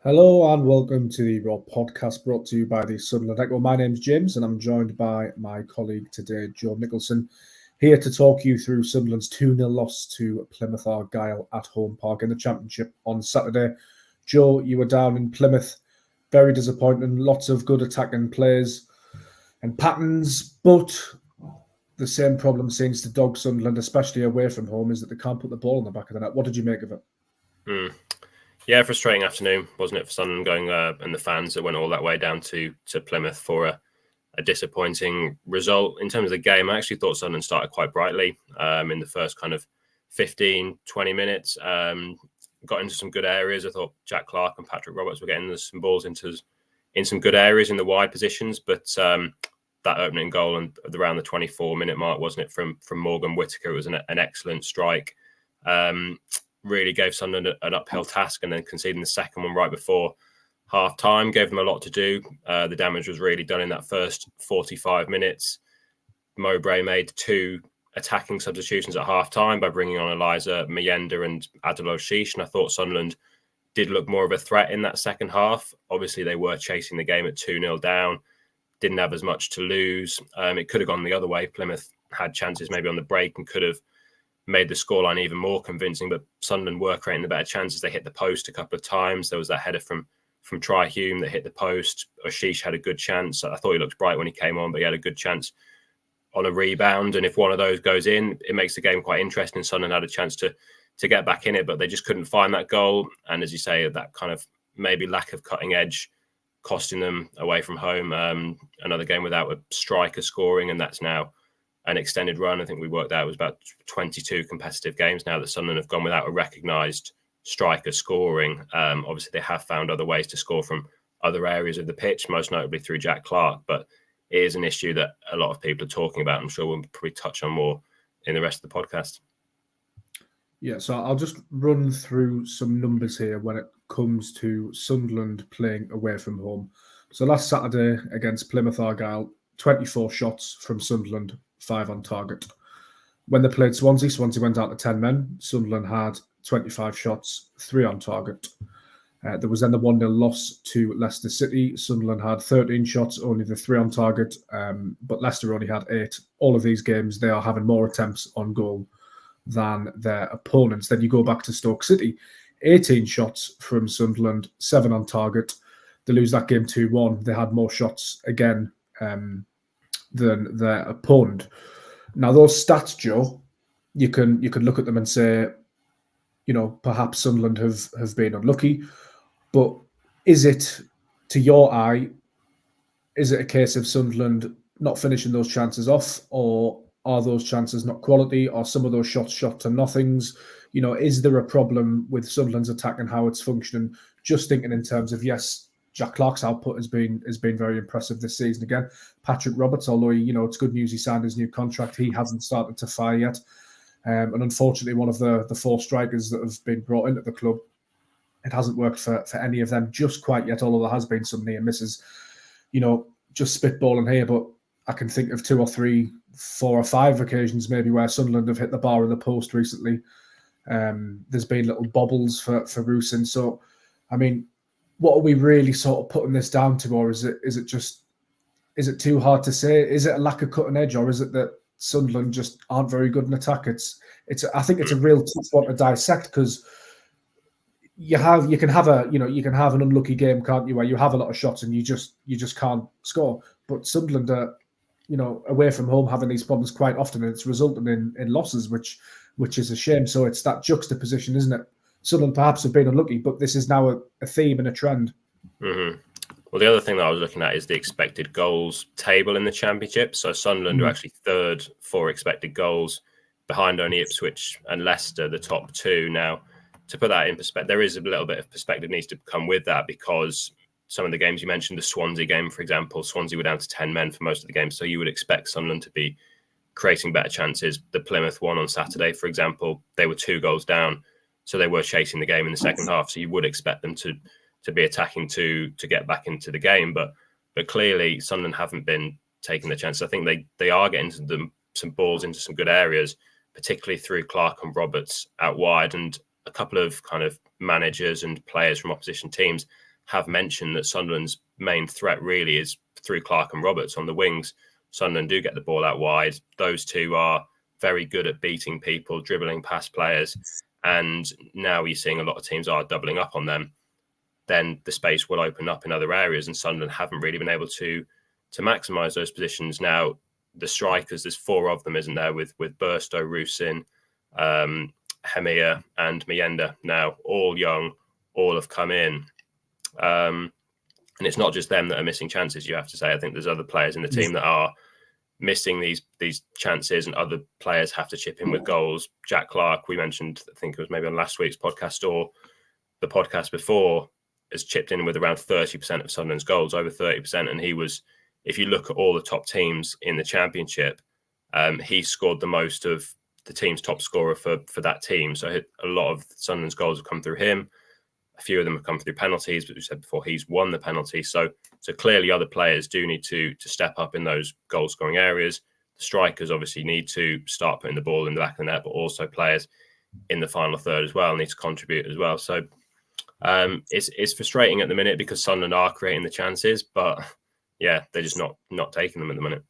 Hello and welcome to the Raw podcast brought to you by the Sunderland Echo. My name's James and I'm joined by my colleague today, Joe Nicholson, here to talk you through Sunderland's 2-0 loss to Plymouth Argyle at Home Park in the Championship on Saturday. Joe, you were down in Plymouth, very disappointing, lots of good attacking plays and patterns, but the same problem seems to dog Sunderland, especially away from home, is that they can't put the ball in the back of the net. What did you make of it? Yeah, frustrating afternoon, wasn't it, for Sunderland going and the fans that went all that way down to Plymouth for a disappointing result. In terms of the game, I actually thought Sunderland started quite brightly in the first kind of 15, 20 minutes. Got into some good areas. I thought Jack Clark and Patrick Roberts were getting some balls in some good areas in the wide positions, but that opening goal and around the 24-minute mark, wasn't it, from Morgan Whittaker, it was an excellent strike. Really gave Sunderland an uphill task, and then conceding the second one right before half-time gave them a lot to do. The damage was really done in that first 45 minutes. Mowbray made two attacking substitutions at half-time by bringing on Eliza Mayenda and Adil Oshish, and I thought Sunderland did look more of a threat in that second half. Obviously, they were chasing the game at 2-0 down, didn't have as much to lose. It could have gone the other way. Plymouth had chances maybe on the break and could have made the scoreline even more convincing, but Sunderland were creating the better chances. They hit the post a couple of times. There was that header from Tri Hume that hit the post. Oshish had a good chance. I thought he looked bright when he came on, but he had a good chance on a rebound. And if one of those goes in, it makes the game quite interesting. Sunderland had a chance to get back in it, but they just couldn't find that goal. And as you say, that kind of maybe lack of cutting edge costing them away from home. Another game without a striker scoring, and that's now an extended run. I think we worked out it was about 22 competitive games now that Sunderland have gone without a recognised striker scoring. Obviously, they have found other ways to score from other areas of the pitch, most notably through Jack Clark, but it is an issue that a lot of people are talking about. I'm sure we'll probably touch on more in the rest of the podcast. Yeah, so I'll just run through some numbers here when it comes to Sunderland playing away from home. So last Saturday against Plymouth Argyle, 24 shots from Sunderland, 5 on target. When they played Swansea went out to 10 men. Sunderland had 25 shots, 3 on target. There was then the 1-0 loss to Leicester City. Sunderland had 13 shots, only the 3 on target, but Leicester only had 8. All of these games, they are having more attempts on goal than their opponents. Then you go back to Stoke City, 18 shots from Sunderland, 7 on target. They lose that game 2-1. They had more shots again than their opponent. Now, those stats, Joe, you can look at them and say, perhaps Sunderland have been unlucky, but is it, to your eye, is it a case of Sunderland not finishing those chances off, or are those chances not quality, or some of those shots shot to nothings? Is there a problem with Sunderland's attack and how it's functioning? Just thinking in terms of, yes, Jack Clark's output has been very impressive this season again. Patrick Roberts, although it's good news he signed his new contract, he hasn't started to fire yet. And unfortunately, one of the 4 strikers that have been brought into the club, it hasn't worked for any of them just quite yet, although there has been some near misses. Just spitballing here, but I can think of 2 or 3, 4 or 5 occasions maybe where Sunderland have hit the bar in the post recently. There's been little bobbles for Rusin. So, I mean, what are we really sort of putting this down to, or is it too hard to say? Is it a lack of cutting edge, or is it that Sunderland just aren't very good in attack? I think it's a real tough one to dissect, because you can have an unlucky game, can't you, where you have a lot of shots and you just can't score. But Sunderland are, away from home, having these problems quite often, and it's resulting in losses, which is a shame. So it's that juxtaposition, isn't it? Sunderland perhaps have been unlucky, but this is now a theme and a trend. Mm-hmm. Well, the other thing that I was looking at is the expected goals table in the Championship. So Sunderland are actually 3rd for expected goals, behind only Ipswich and Leicester, the top 2. Now, to put that in perspective, there is a little bit of perspective needs to come with that, because some of the games you mentioned, the Swansea game, for example, Swansea were down to 10 men for most of the game. So you would expect Sunderland to be creating better chances. The Plymouth one on Saturday, for example, they were 2 goals down. So they were chasing the game in the second half. So you would expect them to be attacking to get back into the game. But clearly Sunderland haven't been taking the chances. I think they are getting some balls into some good areas, particularly through Clark and Roberts out wide. And a couple of kind of managers and players from opposition teams have mentioned that Sunderland's main threat really is through Clark and Roberts on the wings. Sunderland do get the ball out wide. Those two are very good at beating people, dribbling past players. And now you're seeing a lot of teams are doubling up on them. Then the space will open up in other areas, and Sunderland haven't really been able to maximise those positions. Now, the strikers, there's 4 of them, isn't there, with Burstow, Rusin, Hemia and Mienda. Now, all young, all have come in. And it's not just them that are missing chances, you have to say. I think there's other players in the team that are missing these chances, and other players have to chip in with goals. Jack Clark, we mentioned, I think it was maybe on last week's podcast or the podcast before, has chipped in with around 30% of Sunderland's goals, over 30%. And he was, if you look at all the top teams in the Championship, he scored the most of the team's top scorer for that team. So a lot of Sunderland's goals have come through him. A few of them have come through penalties, but we said before, he's won the penalty. So clearly other players do need to step up in those goal-scoring areas. The strikers obviously need to start putting the ball in the back of the net, but also players in the final third as well need to contribute as well. So it's frustrating at the minute because Sunderland are creating the chances, but yeah, they're just not taking them at the minute.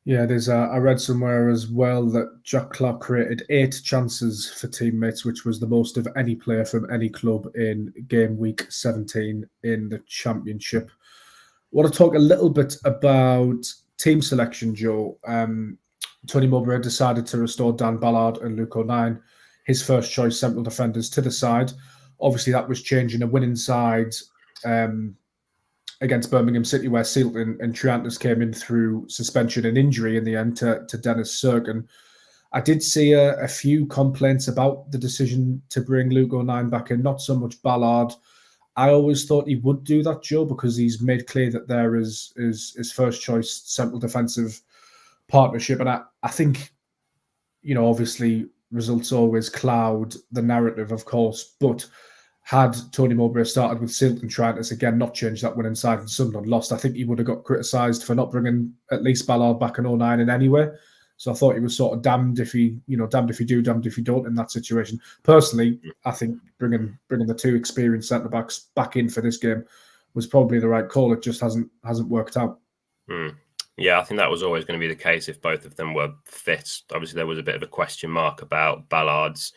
Yeah, there's. I read somewhere as well that Jack Clark created 8 chances for teammates, which was the most of any player from any club in game week 17 in the Championship. I want to talk a little bit about team selection, Joe. Tony Mowbray decided to restore Dan Ballard and Luke O'Nien, his first choice central defenders, to the side. Obviously, that was changing a winning side against Birmingham City, where Sealton and Triantis came in through suspension and injury in the end to Dennis Serkin. I did see a few complaints about the decision to bring Luke O'Nien back in, not so much Ballard. I always thought he would do that, Joe, because he's made clear that there is his first choice central defensive partnership. And I think, obviously results always cloud the narrative, of course, but had Tony Mowbray started with Sealton and Triantis, again, not changed that winning side and Sunderland lost, I think he would have got criticised for not bringing at least Ballard back and O'Nien in anyway. So I thought he was sort of damned if he do, damned if you don't in that situation. Personally, I think bringing the 2 experienced centre-backs back in for this game was probably the right call. It just hasn't worked out. Yeah, I think that was always going to be the case if both of them were fit. Obviously, there was a bit of a question mark about Ballard's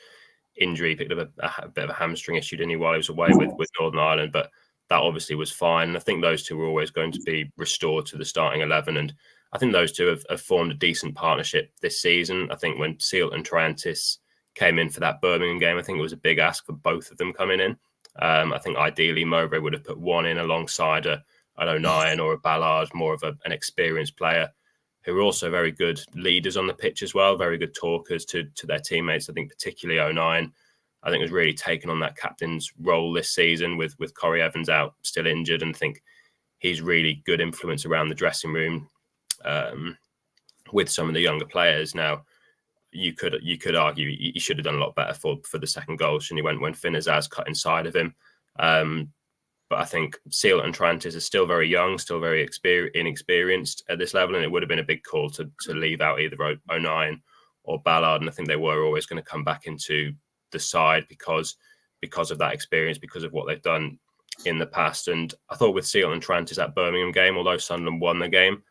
injury. He picked up a bit of a hamstring issue, didn't he, while he was away with Northern Ireland, but that obviously was fine. And I think those two were always going to be restored to the starting 11. And I think those two have formed a decent partnership this season. I think when Sealton and Triantis came in for that Birmingham game, I think it was a big ask for both of them coming in. I think ideally Mowbray would have put one in alongside an O'Nien or a Ballard, more of an experienced player, who are also very good leaders on the pitch as well, very good talkers to their teammates. I think particularly O'Nien, I think, has really taken on that captain's role this season with Corey Evans out, still injured, and I think he's really good influence around the dressing room with some of the younger players. Now, you could argue he should have done a lot better for the second goal, shouldn't he, when Finn Azaz cut inside of him. But I think Sealton and Triantis are still very young, still very inexperienced at this level, and it would have been a big call to leave out either O'Nien or Ballard. And I think they were always going to come back into the side because of that experience, because of what they've done in the past. And I thought with Sealton and Triantis that Birmingham game, although Sunderland won the game,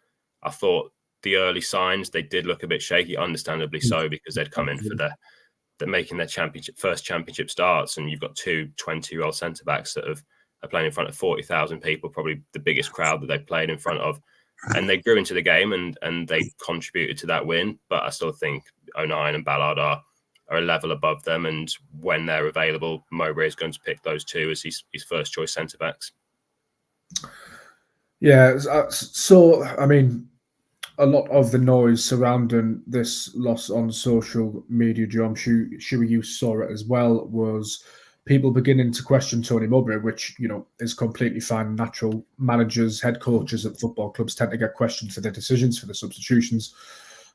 I thought the early signs, they did look a bit shaky, understandably so, because they'd come in for the making their first championship starts, and you've got 2 20-year-old centre-backs that are playing in front of 40,000 people, probably the biggest crowd that they've played in front of. And they grew into the game and they contributed to that win. But I still think O'Nien and Ballard are a level above them. And when they're available, Mowbray is going to pick those two as his first choice centre-backs. Yeah, so, I mean, a lot of the noise surrounding this loss on social media, Joe, I'm sure you saw it as well, was people beginning to question Tony Mowbray, which, is completely fine. Natural managers, head coaches at football clubs tend to get questioned for their decisions, for the substitutions,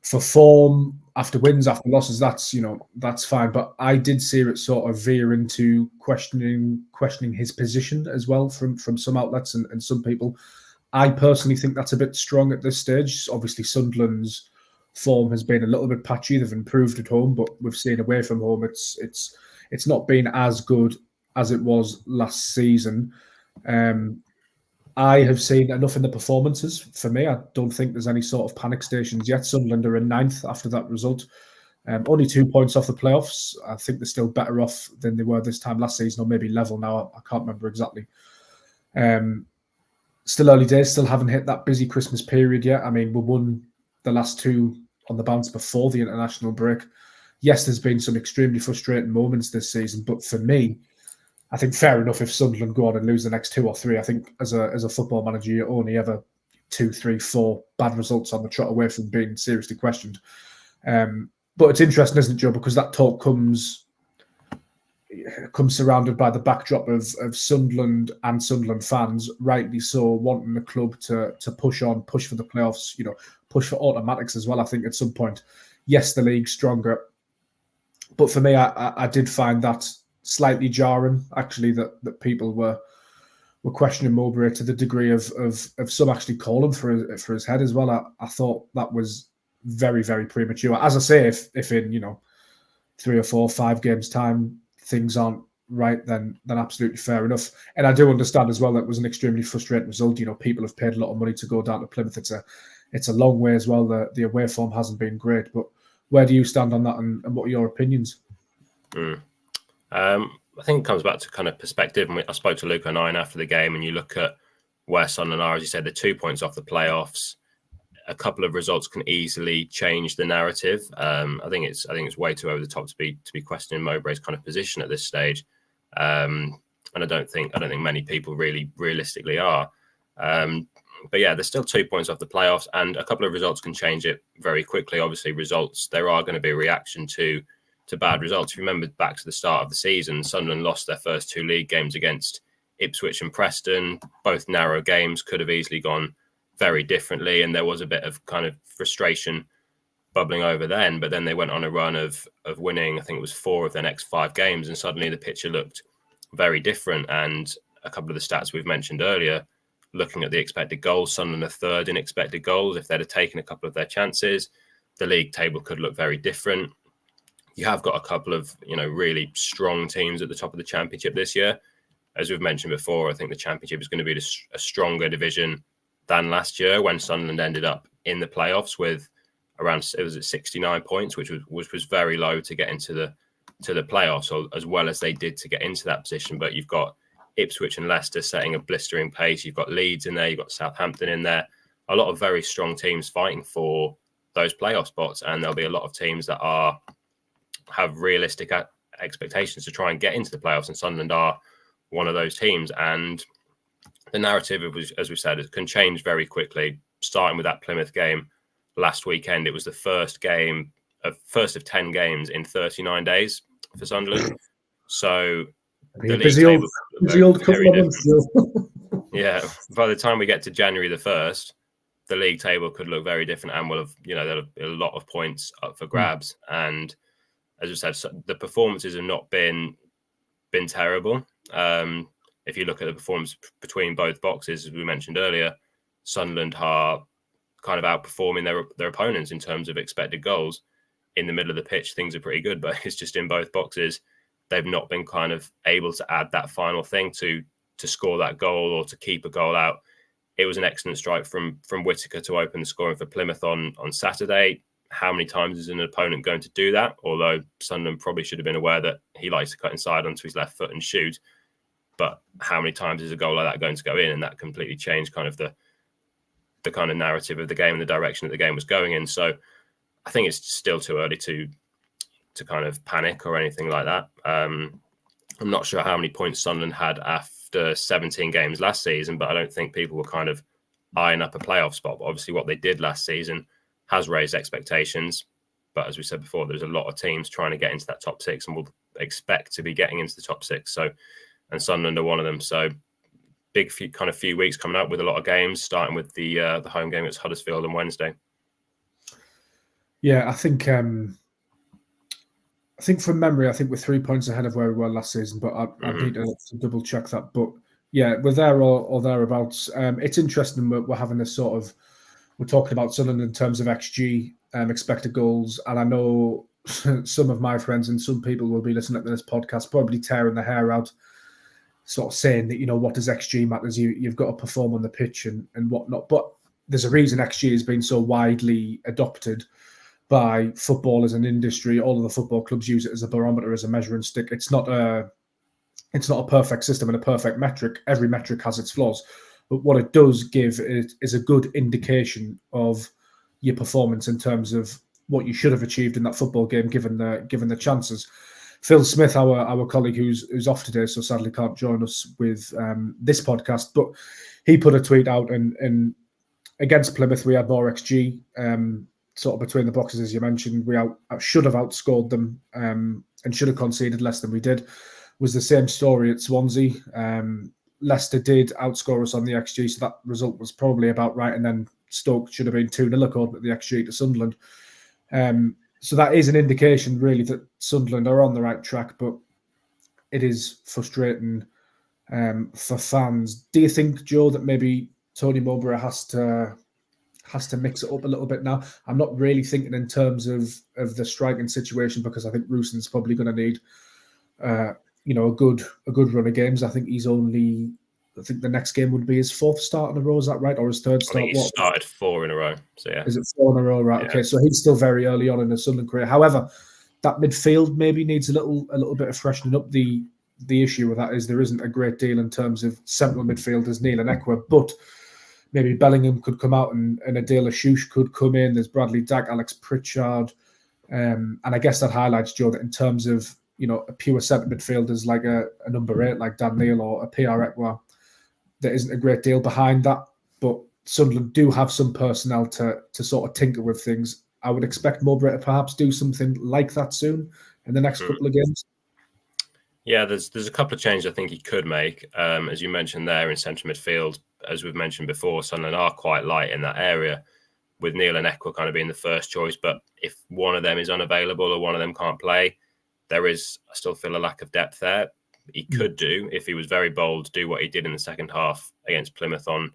for form, after wins, after losses. That's fine. But I did see it sort of veer into questioning his position as well from some outlets and some people. I personally think that's a bit strong at this stage. Obviously, Sunderland's form has been a little bit patchy. They've improved at home, but we've seen away from home, it's not been as good as it was last season. I have seen enough in the performances. For me, I don't think there's any sort of panic stations yet. Sunderland are in 9th after that result. Only 2 points off the playoffs. I think they're still better off than they were this time last season, or maybe level now. I can't remember exactly. Still early days, still haven't hit that busy Christmas period yet. I mean, we won the last 2 on the bounce before the international break. Yes, there's been some extremely frustrating moments this season, but for me, I think fair enough if Sunderland go on and lose the next 2 or 3. I think as a football manager, you only ever 2, 3, 4 bad results on the trot away from being seriously questioned. But it's interesting, isn't it, Joe? Because that talk comes surrounded by the backdrop of Sunderland and Sunderland fans, rightly so, wanting the club to push on, push for the playoffs, push for automatics as well. I think at some point, yes, the league's stronger, but for me, I did find that slightly jarring, actually, that people were questioning Mowbray to the degree of some actually calling for his head as well. I thought that was very, very premature. As I say, if in 3 or 4, 5 games time things aren't right, then absolutely fair enough. And I do understand as well that it was an extremely frustrating result. People have paid a lot of money to go down to Plymouth. It's a long way as well. The away form hasn't been great. But where do you stand on that, and what are your opinions? I think it comes back to kind of perspective. And I spoke to Luke O'Nien after the game, and you look at where Sunderland are, as you said, they're 2 points off the playoffs. A couple of results can easily change the narrative. I think it's way too over the top to be questioning Mowbray's kind of position at this stage, and I don't think many people really realistically are. But yeah, there's still 2 points off the playoffs, and a couple of results can change it very quickly. Obviously, there are going to be a reaction to bad results. If you remember back to the start of the season, Sunderland lost their first 2 league games against Ipswich and Preston. Both narrow games, could have easily gone very differently, and there was a bit of kind of frustration bubbling over then. But then they went on a run of winning, I think it was 4 of their next 5 games, and suddenly the picture looked very different. And a couple of the stats we've mentioned earlier, looking at the expected goals, Sunderland are 3rd in expected goals. If they'd have taken a couple of their chances, the league table could look very different. You have got a couple of really strong teams at the top of the Championship this year. As we've mentioned before, I think the Championship is going to be a stronger division than last year, when Sunderland ended up in the playoffs with around 69 points, which was very low to get into the playoffs, or as well as they did to get into that position. But you've got Ipswich and Leicester setting a blistering pace. You've got Leeds in there. You've got Southampton in there. A lot of very strong teams fighting for those playoff spots, and there'll be a lot of teams that have realistic expectations to try and get into the playoffs, and Sunderland are one of those teams. And the narrative, as we said, it can change very quickly. Starting with that Plymouth game last weekend, it was the first of 10 games in 39 days for Sunderland. So the busy old couple of months. Yeah, by the time we get to January the 1st, the league table could look very different, and there'll be a lot of points up for grabs. And as I said, the performances have not been terrible. If you look at the performance between both boxes, as we mentioned earlier, Sunderland are kind of outperforming their opponents in terms of expected goals. In the middle of the pitch, things are pretty good, but it's just in both boxes, they've not been kind of able to add that final thing to score that goal or to keep a goal out. It was an excellent strike from Whittaker to open the scoring for Plymouth on Saturday. How many times is an opponent going to do that? Although Sunderland probably should have been aware that he likes to cut inside onto his left foot and shoot. But how many times is a goal like that going to go in? And that completely changed kind of the kind of narrative of the game and the direction that the game was going in. So I think it's still too early to kind of panic or anything like that. I'm not sure how many points Sunderland had after 17 games last season, but I don't think people were kind of eyeing up a playoff spot. But obviously what they did last season has raised expectations. But as we said before, there's a lot of teams trying to get into that top 6 and will expect to be getting into the top 6. And Sunderland are one of them. So big few weeks coming up with a lot of games, starting with the home game at Huddersfield on Wednesday. Yeah, I think from memory, I think we're 3 points ahead of where we were last season, but I need to double check that. But yeah, we're there or thereabouts. It's interesting we're having this sort of, we're talking about Sunderland in terms of XG, expected goals, and I know some of my friends and some people will be listening to this podcast probably tearing their hair out sort of saying that, what does XG matters? You've got to perform on the pitch and whatnot. But there's a reason XG has been so widely adopted by football as an industry. All of the football clubs use it as a barometer, as a measuring stick. It's not a perfect system and a perfect metric. Every metric has its flaws. But what it does give is a good indication of your performance in terms of what you should have achieved in that football game, given the chances. Phil Smith, our colleague who's off today, so sadly can't join us with this podcast, but he put a tweet out, and against Plymouth we had more XG, sort of between the boxes, as you mentioned. We should have outscored them and should have conceded less than we did. Was the same story at Swansea. Leicester did outscore us on the XG, so that result was probably about right. And then Stoke should have been 2-0 according to the XG to Sunderland. So that is an indication, really, that Sunderland are on the right track, but it is frustrating for fans. Do you think, Joe, that maybe Tony Mowbray has to mix it up a little bit now? I'm not really thinking in terms of the striking situation, because I think Rooson's probably going to need a good run of games. I think the next game would be his fourth start in a row. Is that right? Or his third start? I think he started 4 in a row. So yeah. Is it 4 in a row? Right. Yeah. Okay. So he's still very early on in his Sunderland career. However, that midfield maybe needs a little bit of freshening up. The issue with that is there isn't a great deal in terms of central midfielders, Neil and Ekwa, but maybe Bellingham could come out and Adela Shush could come in. There's Bradley Dack, Alex Pritchard. And I guess that highlights, Joe, that in terms of, a pure centre midfielders like a number 8 like Dan Neil or a PR Ekwa, there isn't a great deal behind that. But Sunderland do have some personnel to sort of tinker with things. I would expect Mowbray to perhaps do something like that soon in the next couple of games. Yeah, there's a couple of changes I think he could make. As you mentioned there in central midfield, as we've mentioned before, Sunderland are quite light in that area, with Neil and Ekwa kind of being the first choice. But if one of them is unavailable or one of them can't play, I still feel a lack of depth there. He could do, if he was very bold, do what he did in the second half against Plymouth on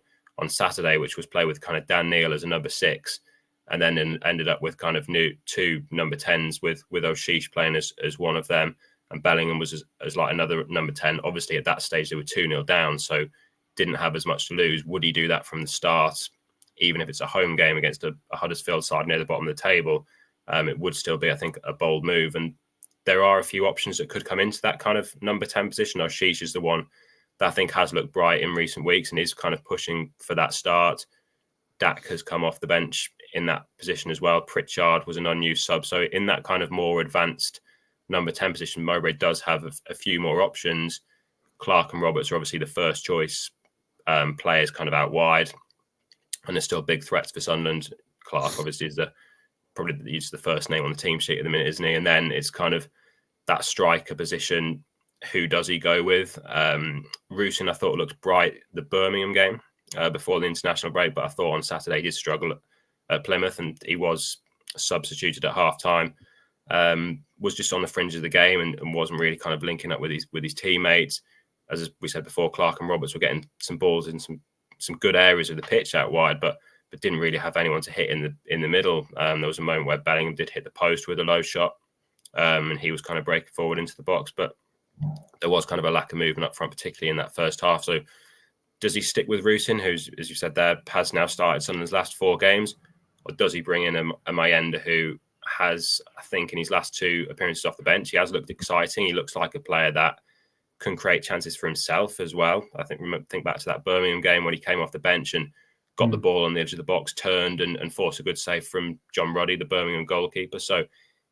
Saturday, which was play with kind of Dan Neil as a number 6, and then ended up with kind of two number 10s with O'Sheesh playing as one of them, and Bellingham was as like another number 10. Obviously, at that stage, they were 2-0 down, so didn't have as much to lose. Would he do that from the start, even if it's a home game against a Huddersfield side near the bottom of the table? It would still be, I think, a bold move. And there are a few options that could come into that kind of number 10 position. O'Sheesh is the one that I think has looked bright in recent weeks and is kind of pushing for that start. Dak has come off the bench in that position as well. Pritchard was an unused sub. So in that kind of more advanced number 10 position, Mowbray does have a few more options. Clark and Roberts are obviously the first choice players kind of out wide, and there's still big threats for Sunderland. Clark obviously is probably the first name on the team sheet at the minute, isn't he? And then it's kind of that striker position. Who does he go with? Rooson, I thought, looked bright the Birmingham game before the international break, but I thought on Saturday he did struggle at Plymouth, and he was substituted at half-time. Was just on the fringe of the game and wasn't really kind of linking up with his teammates. As we said before, Clark and Roberts were getting some balls in some good areas of the pitch out wide, but didn't really have anyone to hit in the middle. There was a moment where Bellingham did hit the post with a low shot, and he was kind of breaking forward into the box, but there was kind of a lack of movement up front, particularly in that first half. So does he stick with Rooson, who's, as you said there, has now started Sunderland's last 4 games, or does he bring in a Mayenda who has, I think, in his last 2 appearances off the bench, he has looked exciting. He looks like a player that can create chances for himself as well. I think back to that Birmingham game when he came off the bench and got the ball on the edge of the box, turned and forced a good save from John Ruddy, the Birmingham goalkeeper. So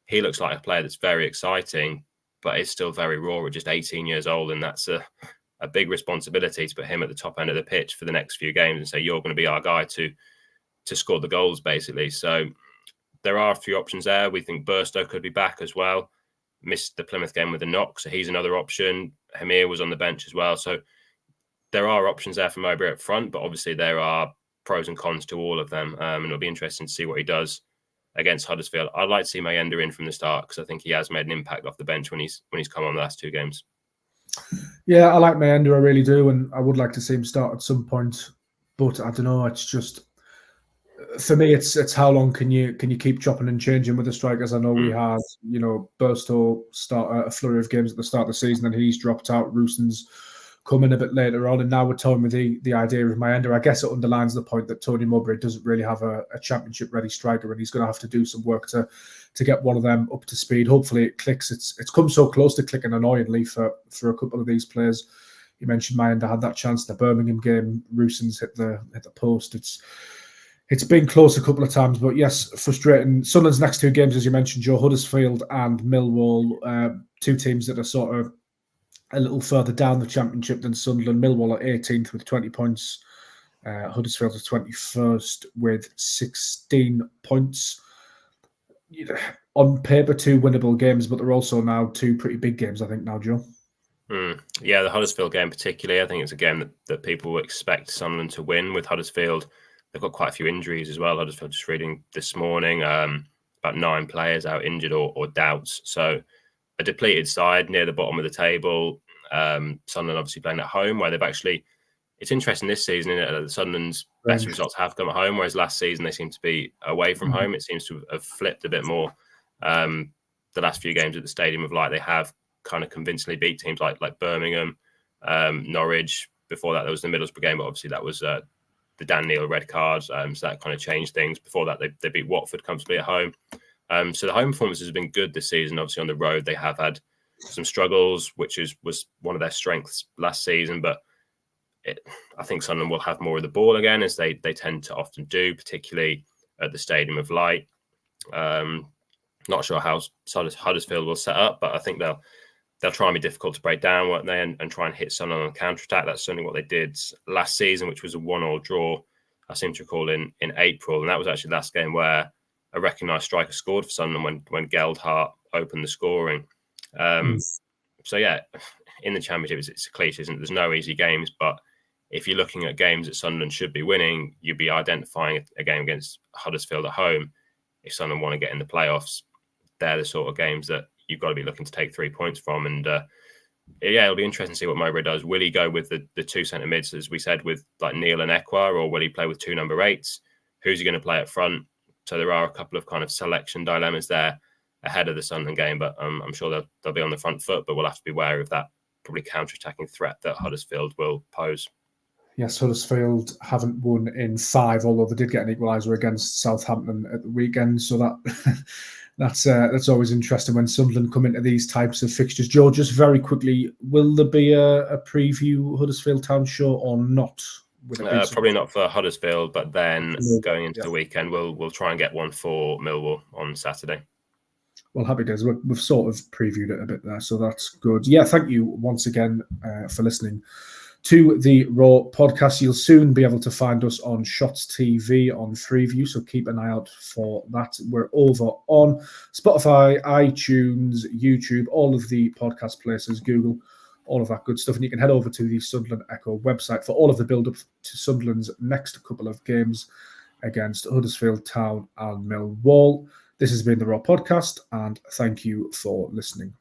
he looks like a player that's very exciting, but is still very raw at just 18 years old. And that's a big responsibility to put him at the top end of the pitch for the next few games and say, you're going to be our guy to score the goals, basically. So there are a few options there. We think Burstow could be back as well. Missed the Plymouth game with a knock, so he's another option. Hamir was on the bench as well. So there are options there for Mowbray up front, but obviously there are pros and cons to all of them. And it'll be interesting to see what he does against Huddersfield. I'd like to see Mayenda in from the start because I think he has made an impact off the bench when he's come on the last 2 games. Yeah, I like Mayenda, I really do, and I would like to see him start at some point. But I don't know, it's just, for me, it's how long can you keep chopping and changing with the strikers? I know we had, Burstow start a flurry of games at the start of the season, and he's dropped out. Rooson's come in a bit later on, and now we're toying with the idea of Mayenda. I guess it underlines the point that Tony Mowbray doesn't really have a championship-ready striker, and he's going to have to do some work to get one of them up to speed. Hopefully it clicks. It's come so close to clicking, annoyingly, for a couple of these players. You mentioned Mayenda had that chance, the Birmingham game. Rooson's hit the post. It's been close a couple of times, but yes, frustrating. Sunderland's next two games, as you mentioned, Joe, Huddersfield and Millwall, two teams that are sort of a little further down the championship than Sunderland. Millwall are 18th with 20 points. Huddersfield are 21st with 16 points. On paper, two winnable games, but they're also now two pretty big games, I think, now, Joe. Yeah, the Huddersfield game particularly, I think it's a game that people will expect Sunderland to win. With Huddersfield, they've got quite a few injuries as well. Huddersfield, just reading this morning, about 9 players out injured or doubts. So a depleted side near the bottom of the table. Sunderland obviously playing at home, where they've actually, it's interesting this season, isn't it? Sunderland's best results have come at home, whereas last season they seem to be away from home. It seems to have flipped a bit more. The last few games at the Stadium of Light, they have kind of convincingly beat teams like Birmingham, Norwich. Before that, there was the Middlesbrough game, but obviously that was the Dan Neil red card, so that kind of changed things. Before that, they beat Watford comfortably at home. So the home performance has been good this season. Obviously on the road, they have had some struggles, which was one of their strengths last season. But I think Sunderland will have more of the ball again, as they tend to often do, particularly at the Stadium of Light. Not sure how Huddersfield will set up, but I think they'll try and be difficult to break down, won't they, and try and hit Sunderland on counter-attack. That's certainly what they did last season, which was a 1-1 draw, I seem to recall, in April. And that was actually the last game where a recognised striker scored for Sunderland when Geldhart opened the scoring. So, yeah, in the Championship, it's a cliche, isn't it? There's no easy games, but if you're looking at games that Sunderland should be winning, you'd be identifying a game against Huddersfield at home. If Sunderland want to get in the playoffs, they're the sort of games that you've got to be looking to take 3 points from. And it'll be interesting to see what Mowbray does. Will he go with the two centre mids, as we said, with like Neil and Ekwa, or will he play with 2 number 8s? Who's he going to play up front? So there are a couple of kind of selection dilemmas there ahead of the Sunderland game, but I'm sure they'll be on the front foot, but we'll have to be wary of that probably counter-attacking threat that Huddersfield will pose. Yes, Huddersfield haven't won in 5, although they did get an equaliser against Southampton at the weekend. So that's always interesting when Sunderland come into these types of fixtures. Joe, just very quickly, will there be a preview Huddersfield Town show or not? Probably not for Huddersfield, but then going into the weekend, we'll try and get one for Millwall on Saturday. Well, happy days. We've sort of previewed it a bit there, so that's good. Yeah, thank you once again for listening to the Raw podcast. You'll soon be able to find us on Shots TV on Freeview, so keep an eye out for that. We're over on Spotify, iTunes, YouTube, all of the podcast places, Google, all of that good stuff. And you can head over to the Sunderland Echo website for all of the build-up to Sunderland's next couple of games against Huddersfield Town and Millwall. This has been the Raw podcast, and thank you for listening.